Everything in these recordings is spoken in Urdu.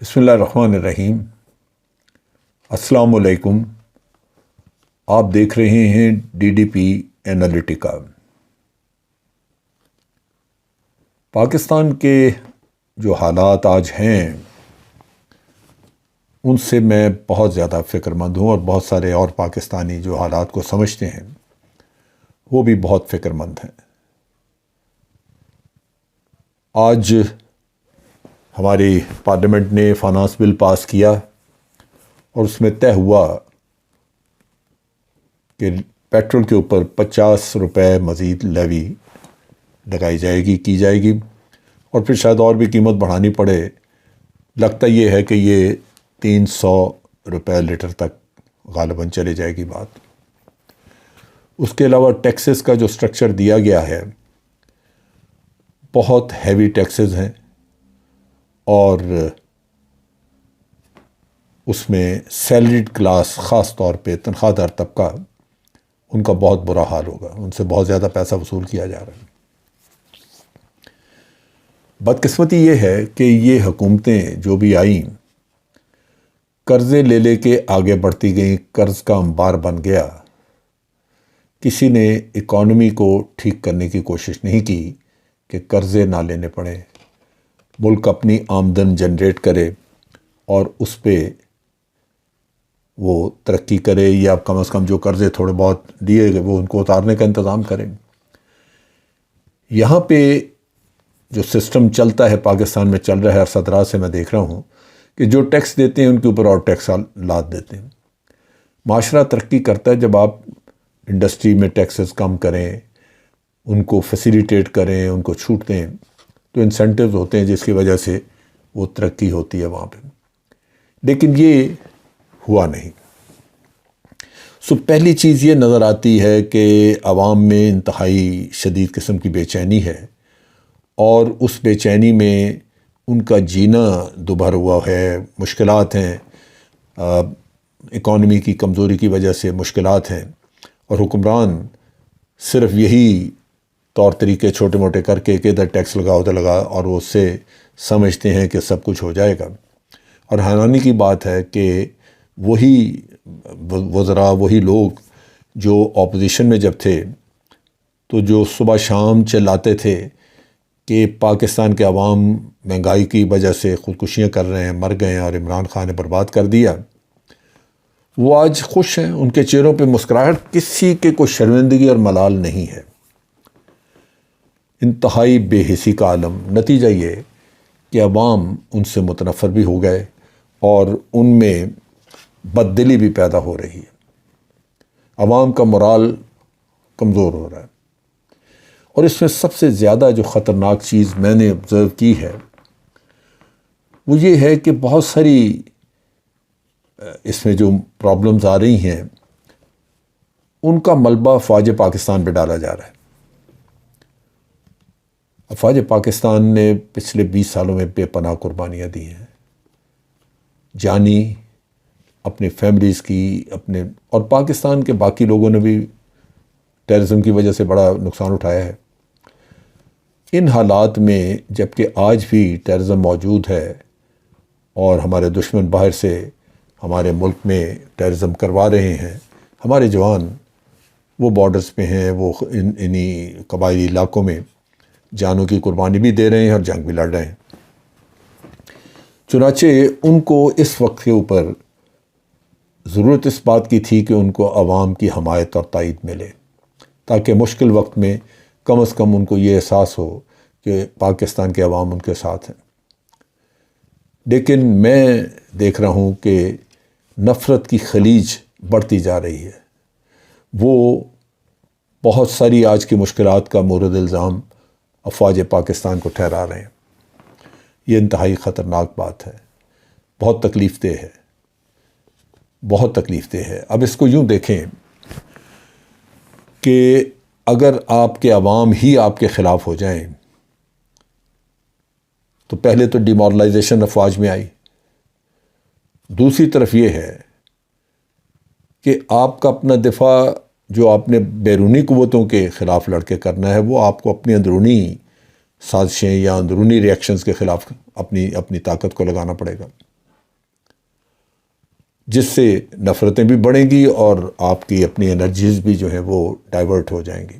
بسم اللہ الرحمن الرحیم۔ السلام علیکم۔ آپ دیکھ رہے ہیں D D P Analytica. Pakistan کے جو حالات آج ہیں ان سے میں بہت زیادہ فکر مند ہوں، اور بہت سارے اور پاکستانی جو حالات کو سمجھتے ہیں وہ بھی بہت فکر مند ہیں۔ آج ہماری پارلیمنٹ نے فائنانس بل پاس کیا اور اس میں طے ہوا کہ پیٹرول کے اوپر 50 روپے مزید لیوی لگائی جائے گی، کی جائے گی، اور پھر شاید اور بھی قیمت بڑھانی پڑے۔ لگتا یہ ہے کہ یہ 300 روپے لیٹر تک غالباً چلے جائے گی بات۔ اس کے علاوہ ٹیکسز کا جو سٹرکچر دیا گیا ہے بہت ہیوی ٹیکسز ہیں، اور اس میں سیلریڈ کلاس، خاص طور پہ تنخواہ دار طبقہ، ان کا بہت برا حال ہوگا، ان سے بہت زیادہ پیسہ وصول کیا جا رہا ہے۔ بدقسمتی یہ ہے کہ یہ حکومتیں جو بھی آئیں قرضے لے لے کے آگے بڑھتی گئیں، قرض کا انبار بن گیا۔ کسی نے اکانومی کو ٹھیک کرنے کی کوشش نہیں کی کہ قرضے نہ لینے پڑیں، ملک اپنی آمدن جنریٹ کرے اور اس پہ وہ ترقی کرے، یا کم از کم جو قرضے تھوڑے بہت دیے گئے وہ ان کو اتارنے کا انتظام کریں۔ یہاں پہ جو سسٹم چلتا ہے پاکستان میں چل رہا ہے، عرصہ دراز سے میں دیکھ رہا ہوں کہ جو ٹیکس دیتے ہیں ان کے اوپر اور ٹیکس لاد دیتے ہیں۔ معاشرہ ترقی کرتا ہے جب آپ انڈسٹری میں ٹیکسز کم کریں، ان کو فیسیلیٹیٹ کریں، ان کو چھوٹ دیں، تو انسینٹیوز ہوتے ہیں جس کی وجہ سے وہ ترقی ہوتی ہے وہاں پہ۔ لیکن یہ ہوا نہیں۔ پہلی چیز یہ نظر آتی ہے کہ عوام میں انتہائی شدید قسم کی بے چینی ہے، اور اس بے چینی میں ان کا جینا دوبھر ہوا ہے، مشکلات ہیں، اکانومی کی کمزوری کی وجہ سے مشکلات ہیں، اور حکمران صرف یہی طور طریقے چھوٹے موٹے کر کے کہ ادھر ٹیکس لگا ادھر لگا، اور وہ اس سے سمجھتے ہیں کہ سب کچھ ہو جائے گا۔ اور حیرانی کی بات ہے کہ وہی وزراء، وہی لوگ جو اپوزیشن میں جب تھے تو جو صبح شام چلاتے تھے کہ پاکستان کے عوام مہنگائی کی وجہ سے خودکشیاں کر رہے ہیں، مر گئے ہیں، اور عمران خان نے برباد کر دیا، وہ آج خوش ہیں، ان کے چہروں پہ مسکراہٹ، کسی کے کوئی شرمندگی اور ملال نہیں ہے۔ انتہائی بے حسی کا عالم۔ نتیجہ یہ کہ عوام ان سے متنفر بھی ہو گئے، اور ان میں بددلی بھی پیدا ہو رہی ہے۔ عوام کا مورال کمزور ہو رہا ہے، اور اس میں سب سے زیادہ جو خطرناک چیز میں نے آبزرو کی ہے وہ یہ ہے کہ بہت ساری اس میں جو پرابلمز آ رہی ہیں ان کا ملبہ فوج پاکستان پہ ڈالا جا رہا ہے۔ فوج پاکستان نے پچھلے 20 سالوں میں بے پناہ قربانیاں دی ہیں، جانی، اپنے فیملیز کی، اپنے، اور پاکستان کے باقی لوگوں نے بھی ٹیررزم کی وجہ سے بڑا نقصان اٹھایا ہے۔ ان حالات میں جب کہ آج بھی ٹیررزم موجود ہے اور ہمارے دشمن باہر سے ہمارے ملک میں ٹیررزم کروا رہے ہیں، ہمارے جوان وہ بارڈرز پہ ہیں، وہ انہی قبائلی علاقوں میں جانوں کی قربانی بھی دے رہے ہیں اور جنگ بھی لڑ رہے ہیں۔ چنانچہ ان کو اس وقت کے اوپر ضرورت اس بات کی تھی کہ ان کو عوام کی حمایت اور تائید ملے، تاکہ مشکل وقت میں کم از کم ان کو یہ احساس ہو کہ پاکستان کے عوام ان کے ساتھ ہیں۔ لیکن میں دیکھ رہا ہوں کہ نفرت کی خلیج بڑھتی جا رہی ہے۔ وہ بہت ساری آج کی مشکلات کا مورد الزام افواج پاکستان کو ٹھہرا رہے ہیں۔ یہ انتہائی خطرناک بات ہے، بہت تکلیف دہ ہے، بہت تکلیف دہ ہے۔ اب اس کو یوں دیکھیں کہ اگر آپ کے عوام ہی آپ کے خلاف ہو جائیں تو پہلے تو ڈیمورلائزیشن افواج میں آئی، دوسری طرف یہ ہے کہ آپ کا اپنا دفاع جو آپ نے بیرونی قوتوں کے خلاف لڑ کے کرنا ہے وہ آپ کو اپنی اندرونی سازشیں یا اندرونی ریئیکشنز کے خلاف اپنی طاقت کو لگانا پڑے گا۔ جس سے نفرتیں بھی بڑھیں گی اور آپ کی اپنی انرجیز بھی جو ہیں وہ ڈائیورٹ ہو جائیں گی۔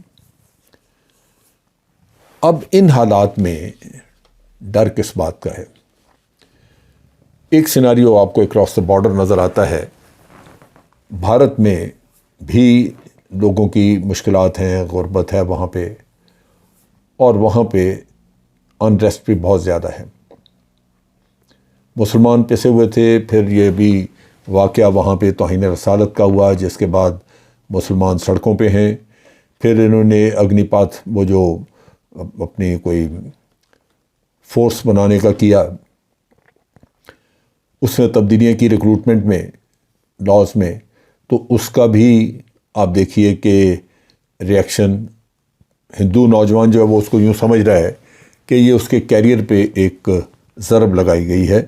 اب ان حالات میں ڈر کس بات کا ہے؟ ایک سیناریو آپ کو اکراس دا بارڈر نظر آتا ہے۔ بھارت میں بھی لوگوں کی مشکلات ہیں، غربت ہے وہاں پہ، اور وہاں پہ انریسٹ بھی بہت زیادہ ہے۔ مسلمان پسے ہوئے تھے، پھر یہ بھی واقعہ وہاں پہ توہین رسالت کا ہوا، جس کے بعد مسلمان سڑکوں پہ ہیں۔ پھر انہوں نے اگنی پاتھ وہ جو اپنی کوئی فورس بنانے کا کیا، اس میں تبدیلیاں کی ریکروٹمنٹ میں، لاز میں، تو اس کا بھی آپ دیکھیے کہ ریئیکشن ہندو نوجوان جو ہے وہ اس کو یوں سمجھ رہا ہے کہ یہ اس کے کیریئر پہ ایک ضرب لگائی گئی ہے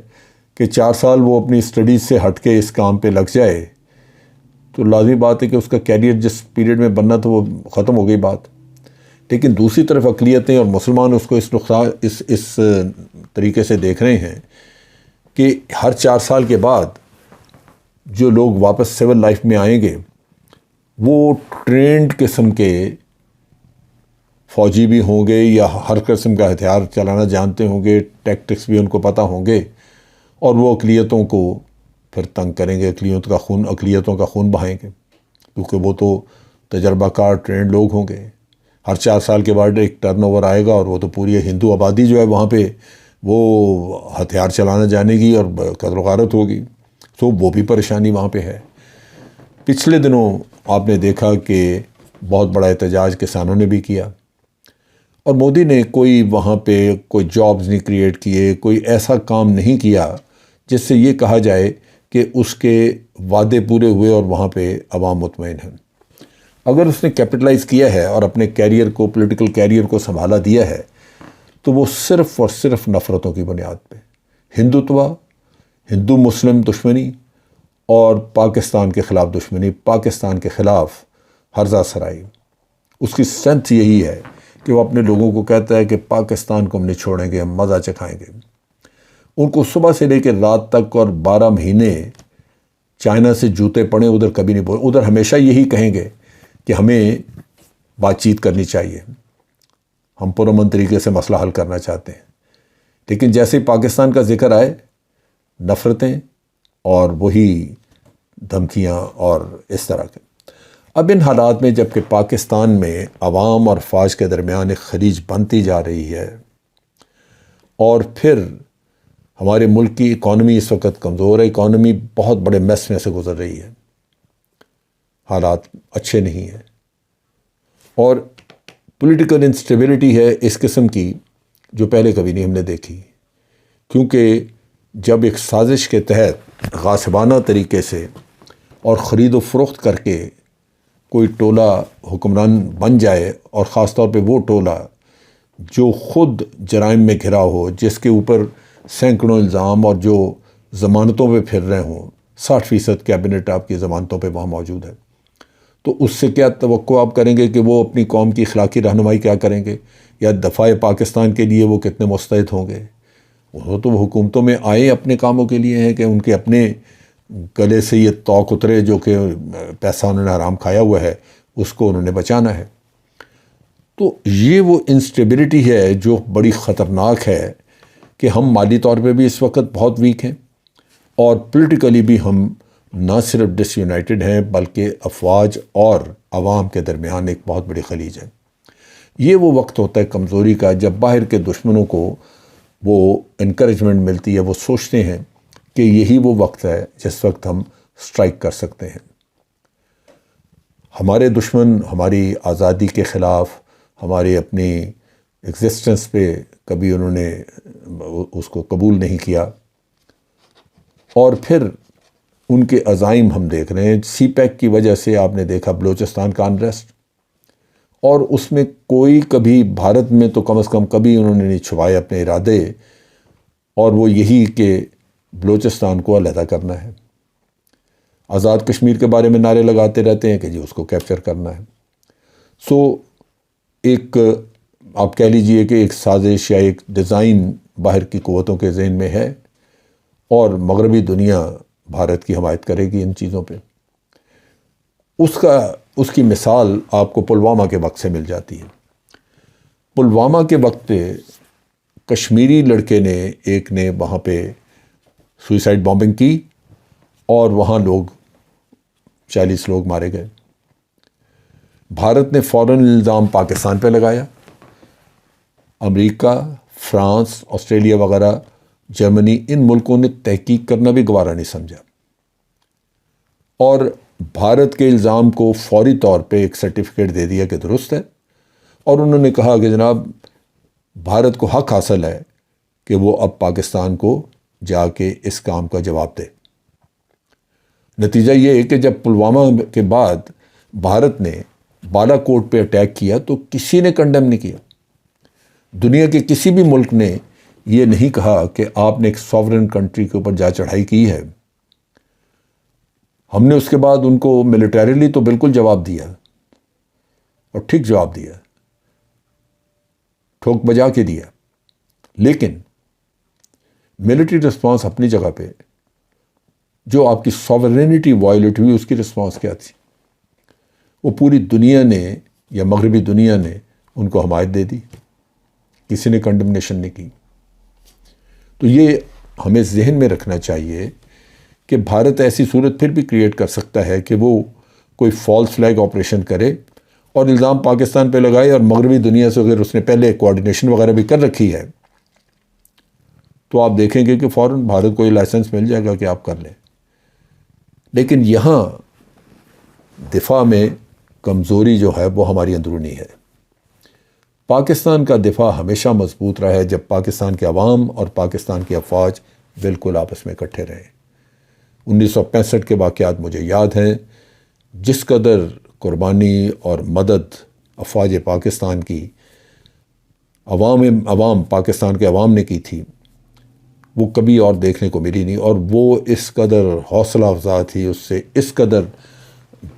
کہ 4 سال وہ اپنی اسٹڈیز سے ہٹ کے اس کام پہ لگ جائے تو لازمی بات ہے کہ اس کا کیریئر جس پیریڈ میں بننا تھا وہ ختم ہو گئی بات۔ لیکن دوسری طرف اقلیتیں اور مسلمان اس کو اس طریقے سے دیکھ رہے ہیں کہ ہر 4 سال کے بعد جو لوگ واپس سول لائف میں آئیں گے وہ ٹرینڈ قسم کے فوجی بھی ہوں گے یا ہر قسم کا ہتھیار چلانا جانتے ہوں گے، ٹیکٹکس بھی ان کو پتہ ہوں گے، اور وہ اقلیتوں کو پھر تنگ کریں گے، اقلیتوں کا خون بہائیں گے، کیونکہ وہ تو تجربہ کار ٹرینڈ لوگ ہوں گے۔ ہر 4 سال کے بعد ایک ٹرن اوور آئے گا اور وہ تو پوری ہندو آبادی جو ہے وہاں پہ وہ ہتھیار چلانا جانے گی اور قتل و غارت ہوگی، تو وہ بھی پریشانی وہاں پہ ہے۔ پچھلے دنوں آپ نے دیکھا کہ بہت بڑا احتجاج کسانوں نے بھی کیا، اور مودی نے کوئی وہاں پہ کوئی جابز نہیں کریٹ کیے، کوئی ایسا کام نہیں کیا جس سے یہ کہا جائے کہ اس کے وعدے پورے ہوئے اور وہاں پہ عوام مطمئن ہیں۔ اگر اس نے کیپٹلائز کیا ہے اور اپنے کیریئر کو، پولیٹیکل کیریئر کو سنبھالا دیا ہے، تو وہ صرف اور صرف نفرتوں کی بنیاد پہ، ہندوتوا، ہندو مسلم دشمنی اور پاکستان کے خلاف دشمنی، پاکستان کے خلاف ہرزہ سرائی۔ اس کی اسٹرینتھ یہی ہے کہ وہ اپنے لوگوں کو کہتا ہے کہ پاکستان کو ہم نہیں چھوڑیں گے، ہم مزہ چکھائیں گے۔ ان کو صبح سے لے کے رات تک اور 12 مہینے چائنا سے جوتے پڑے ادھر کبھی نہیں بولے، ادھر ہمیشہ یہی کہیں گے کہ ہمیں بات چیت کرنی چاہیے، ہم پرامن طریقے سے مسئلہ حل کرنا چاہتے ہیں۔ لیکن جیسے ہی پاکستان کا ذکر آئے، نفرتیں اور وہی دھمکیاں اور اس طرح کے۔ اب ان حالات میں جب کہ پاکستان میں عوام اور فوج کے درمیان ایک خلیج بنتی جا رہی ہے، اور پھر ہمارے ملک کی اکانومی اس وقت کمزور ہے، اکانومی بہت بڑے میس میں سے گزر رہی ہے، حالات اچھے نہیں ہیں، اور پولیٹیکل انسٹیبلٹی ہے اس قسم کی جو پہلے کبھی نہیں ہم نے دیکھی، کیونکہ جب ایک سازش کے تحت غاصبانہ طریقے سے اور خرید و فروخت کر کے کوئی ٹولہ حکمران بن جائے، اور خاص طور پہ وہ ٹولہ جو خود جرائم میں گھرا ہو، جس کے اوپر سینکڑوں الزام اور جو ضمانتوں پہ پھر رہے ہوں، 60% کیبنٹ آپ کی ضمانتوں پہ وہاں موجود ہے، تو اس سے کیا توقع آپ کریں گے کہ وہ اپنی قوم کی اخلاقی رہنمائی کیا کریں گے، یا دفاع پاکستان کے لیے وہ کتنے مستعد ہوں گے؟ وہ تو حکومتوں میں آئے اپنے کاموں کے لیے ہیں کہ ان کے اپنے گلے سے یہ توق اترے جو کہ پیسہ انہوں نے حرام کھایا ہوا ہے، اس کو انہوں نے بچانا ہے۔ تو یہ وہ انسٹیبلٹی ہے جو بڑی خطرناک ہے کہ ہم مالی طور پہ بھی اس وقت بہت ویک ہیں، اور پولیٹیکلی بھی ہم نہ صرف ڈس یونائٹڈ ہیں بلکہ افواج اور عوام کے درمیان ایک بہت بڑی خلیج ہے۔ یہ وہ وقت ہوتا ہے کمزوری کا جب باہر کے دشمنوں کو وہ انکریجمنٹ ملتی ہے، وہ سوچتے ہیں کہ یہی وہ وقت ہے جس وقت ہم سٹرائک کر سکتے ہیں۔ ہمارے دشمن ہماری آزادی کے خلاف، ہماری اپنی ایگزسٹنس پہ کبھی انہوں نے اس کو قبول نہیں کیا، اور پھر ان کے عزائم ہم دیکھ رہے ہیں۔ سی پیک کی وجہ سے آپ نے دیکھا بلوچستان کا انریسٹ، اور اس میں کوئی کبھی بھارت میں تو کم از کم کبھی انہوں نے نہیں چھپائے اپنے ارادے، اور وہ یہی کہ بلوچستان کو علیحدہ کرنا ہے۔ آزاد کشمیر کے بارے میں نعرے لگاتے رہتے ہیں کہ جی اس کو کیپچر کرنا ہے۔ سو ایک آپ کہہ لیجئے کہ ایک سازش یا ایک ڈیزائن باہر کی قوتوں کے ذہن میں ہے، اور مغربی دنیا بھارت کی حمایت کرے گی ان چیزوں پہ۔ اس کی مثال آپ کو پلوامہ کے وقت سے مل جاتی ہے۔ پلوامہ کے وقت پہ کشمیری لڑکے نے ایک نے وہاں پہ سوئسائڈ بامبنگ کی اور وہاں 40 لوگ مارے گئے۔ بھارت نے فوراً الزام پاکستان پہ لگایا۔ امریکہ، فرانس، آسٹریلیا وغیرہ، جرمنی، ان ملکوں نے تحقیق کرنا بھی گوارا نہیں سمجھا اور بھارت کے الزام کو فوری طور پہ ایک سرٹیفکیٹ دے دیا کہ درست ہے، اور انہوں نے کہا کہ جناب بھارت کو حق حاصل ہے کہ وہ اب پاکستان کو جا کے اس کام کا جواب دے۔ نتیجہ یہ ہے کہ جب پلوامہ کے بعد بھارت نے بالا کوٹ پہ اٹیک کیا تو کسی نے کنڈم نہیں کیا۔ دنیا کے کسی بھی ملک نے یہ نہیں کہا کہ آپ نے ایک سوورن کنٹری کے اوپر جا چڑھائی کی ہے۔ ہم نے اس کے بعد ان کو ملیٹریلی تو بالکل جواب دیا اور ٹھیک جواب دیا، ٹھوک بجا کے دیا، لیکن ملٹری رسپانس اپنی جگہ پہ جو آپ کی سوورینٹی وائلیٹ ہوئی اس کی رسپانس کیا تھی؟ وہ پوری دنیا نے یا مغربی دنیا نے ان کو حمایت دے دی، کسی نے کنڈمنیشن نہیں کی۔ تو یہ ہمیں ذہن میں رکھنا چاہیے کہ بھارت ایسی صورت پھر بھی کریٹ کر سکتا ہے کہ وہ کوئی فالس فلیگ آپریشن کرے اور الزام پاکستان پہ لگائے، اور مغربی دنیا سے اگر اس نے پہلے کوآرڈینیشن وغیرہ بھی کر رکھی ہے تو آپ دیکھیں گے کہ فوراً بھارت کو یہ لائسنس مل جائے گا کہ آپ کر لیں۔ لیکن یہاں دفاع میں کمزوری جو ہے وہ ہماری اندرونی ہے۔ پاکستان کا دفاع ہمیشہ مضبوط رہا ہے جب پاکستان کے عوام اور پاکستان کی افواج بالکل آپس میں اکٹھے رہے۔ 1965 کے واقعات مجھے یاد ہیں، جس قدر قربانی اور مدد افواج پاکستان کی عوام پاکستان کے عوام نے کی تھی وہ کبھی اور دیکھنے کو ملی نہیں، اور وہ اس قدر حوصلہ افزا تھی، اس سے اس قدر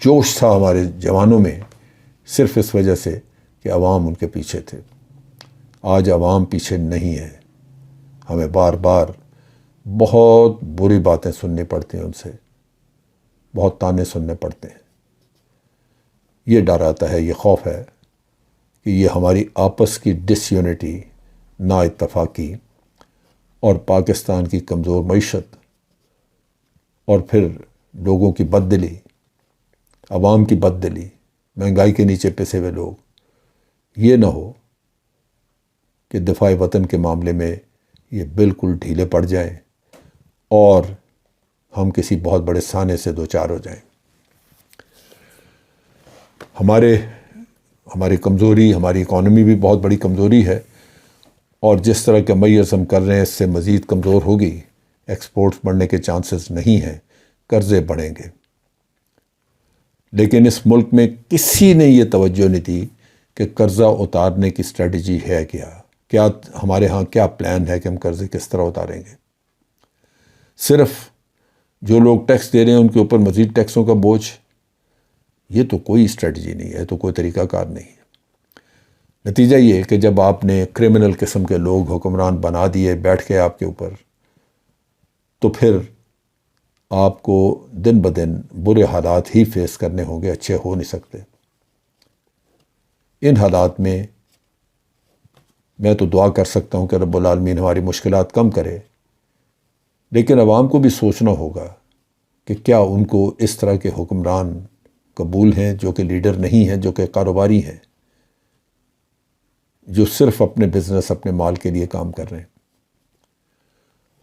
جوش تھا ہمارے جوانوں میں، صرف اس وجہ سے کہ عوام ان کے پیچھے تھے۔ آج عوام پیچھے نہیں ہے، ہمیں بار بار بہت بری باتیں سننی پڑتی ہیں، ان سے بہت طعنے سننے پڑتے ہیں۔ یہ ڈر آتا ہے، یہ خوف ہے کہ یہ ہماری آپس کی ڈس یونٹی، نا اتفاقی اور پاکستان کی کمزور معیشت اور پھر لوگوں کی بددلی، عوام کی بددلی، مہنگائی کے نیچے پسے ہوئے لوگ، یہ نہ ہو کہ دفاع وطن کے معاملے میں یہ بالکل ڈھیلے پڑ جائیں اور ہم کسی بہت بڑے سانے سے دوچار ہو جائیں۔ ہماری کمزوری، ہماری اکانومی بھی بہت بڑی کمزوری ہے، اور جس طرح کے میئرز ہم کر رہے ہیں اس سے مزید کمزور ہوگی، ایکسپورٹس بڑھنے کے چانسز نہیں ہیں، قرضے بڑھیں گے۔ لیکن اس ملک میں کسی نے یہ توجہ نہیں دی کہ قرضہ اتارنے کی اسٹریٹجی ہے کیا ہمارے ہاں کیا پلان ہے کہ ہم قرضے کس طرح اتاریں گے۔ صرف جو لوگ ٹیکس دے رہے ہیں ان کے اوپر مزید ٹیکسوں کا بوجھ، یہ تو کوئی اسٹریٹجی نہیں ہے، تو کوئی طریقہ کار نہیں ہے۔ نتیجہ یہ کہ جب آپ نے کرمنل قسم کے لوگ حکمران بنا دیے بیٹھ کے آپ کے اوپر، تو پھر آپ کو دن بدن برے حالات ہی فیس کرنے ہوں گے، اچھے ہو نہیں سکتے۔ ان حالات میں تو دعا کر سکتا ہوں کہ رب العالمین ہماری مشکلات کم کرے، لیکن عوام کو بھی سوچنا ہوگا کہ کیا ان کو اس طرح کے حکمران قبول ہیں جو کہ لیڈر نہیں ہیں، جو کہ کاروباری ہیں، جو صرف اپنے بزنس، اپنے مال کے لیے کام کر رہے ہیں۔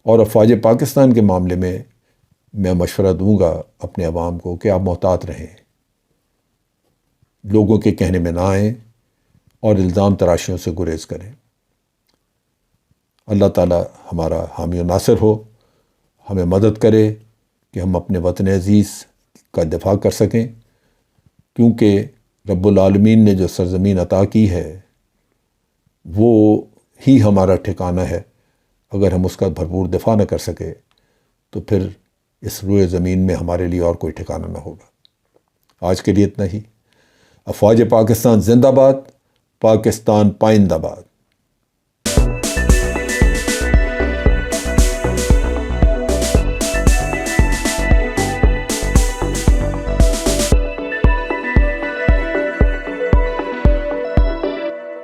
اور افواج پاکستان کے معاملے میں مشورہ دوں گا اپنے عوام کو کہ آپ محتاط رہیں، لوگوں کے کہنے میں نہ آئیں اور الزام تراشیوں سے گریز کریں۔ اللہ تعالی ہمارا حامی و ناصر ہو، ہمیں مدد کرے کہ ہم اپنے وطن عزیز کا دفاع کر سکیں، کیونکہ رب العالمین نے جو سرزمین عطا کی ہے وہ ہی ہمارا ٹھکانہ ہے۔ اگر ہم اس کا بھرپور دفاع نہ کر سکے تو پھر اس روئے زمین میں ہمارے لیے اور کوئی ٹھکانہ نہ ہوگا۔ آج کے لیے اتنا ہی۔ افواج پاکستان زندہ باد، پاکستان پائندہ باد۔